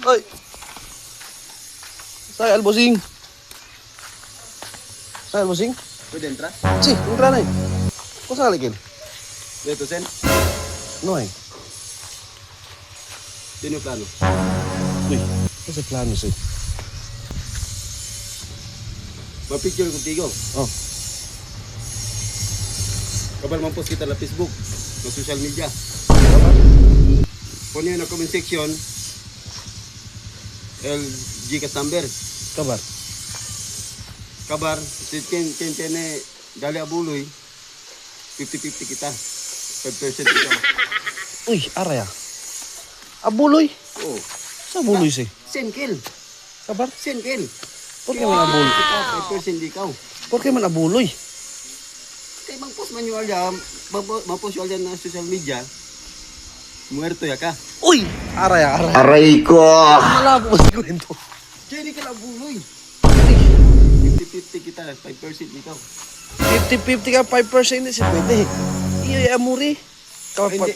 Ay. Saya albosing. Saya albosing. Pwede entra? Si, entra na eh. Kung saan kaligin? Dito, Sen. No eh. Sino plano? Uy, kasi plano siya. Mapicture contigo. Oh. Kabal mampos kita na Facebook, na social media. Kung yun na comment section, LG number. Kabar. Kabar, si Ken gali abuloy, 50-50 kita. 5% ito. Uy, araya. Abuloy. Oo. Sa abuloy siya. Senkel. Kabar. Senkel. Por que man abuloy? Ikaw, 5% ikaw. Por que man abuloy? Kaya mag-post manual yan, mag-post yan na social media, muerto ya ka. Uy, araya, araya. Aray ko! Malabo ba si kwento? Kaya hindi ka nabuloy. 50-50 kita, 5% ikaw. 50-50 ka, 5% hindi siya pwede. Iyo, amuri. Hindi.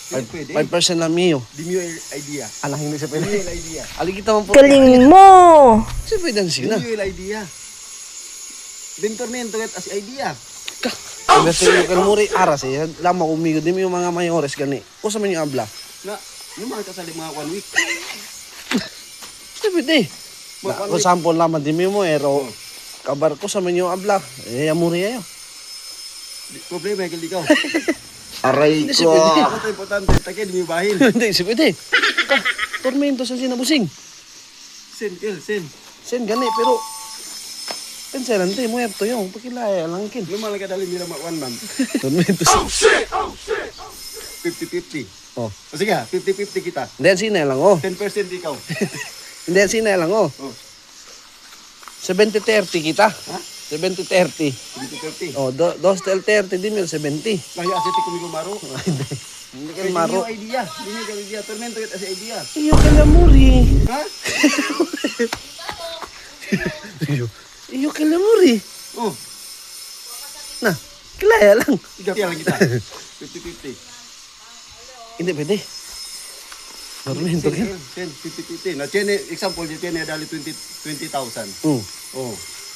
Hindi pwede. 5% lang miyo. Di mo yung idea. Anak, hindi siya Di mo pwede. yung idea. Ali kita man po. Galing mo! Siya pwede ang Di sina. mo yung idea. Bentormento kat as idea. Kasi yung kalmuri, aras eh. Lama umigo. Di mo yung mga mayores gani. Kusa man yung abla. Na, yung mga kasali mga 1 week. Siya pwede. Kung sample naman, di mo ero. Kabar ko sa man yung abla. Eh, amuri ayo. Problema yung ikaw. Aray Hindi siya ko! pwede. Ito importante, takay di mo bahin. Hindi siya pwede. Ka, tormento sa sinabusing. Sen. Sen gani, pero pensalante, muerto yung pakilaya lang kin. Lumal ka dali mira 1 month. Tormento sa... 50-50. Oh. O sige, 50-50 kita. Hindi, ang sinay lang, oh. 10% ikaw. Hindi, ang sinay lang, oh. Oh. 70-30 kita. Ha? 70-30. 50-30. Oh, 2 del 30, di mil 70. Kaya asiti kumigo maro. Hindi. Hindi ka Kaya maro. hindi idea. Hindi ka idea. Tormento kat as idea. Iyo ka lamuri. Ha? Iyo ka lamuri. Oh. Na, kilaya lang. Kaya lang kita. 50-50. Hindi pwede. Tormento ka. 50-50. Na tiene, example, tiene dali 20,000. Oh.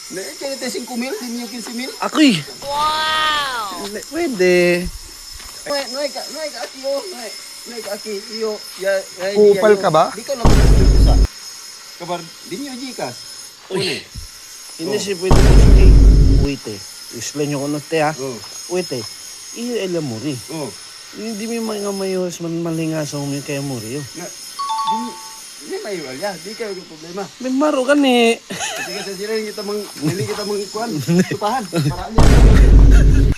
Na tiene 5,000, di niyo 15,000. Ako'y. Wow! Hindi, pwede. No hay ka aquí, oh. No hay ka aquí, iyo. Ya, Kupal ka ba? Di ka lang sa. Kabar, di niyo jikas. Uy. Uy. Hindi Oh. siya pwede ko siya. Uwite. Explain nyo ko na te ha. Oh. Uwite. Iyo elamuri. Oh. Hindi mo mga mayos man malingasong mo kaya muri yo. Na, di may ya, di kayo yung problema. May maro ka ni. Kasi kasi sila yung kita mang kuan, tupahan. Para niya.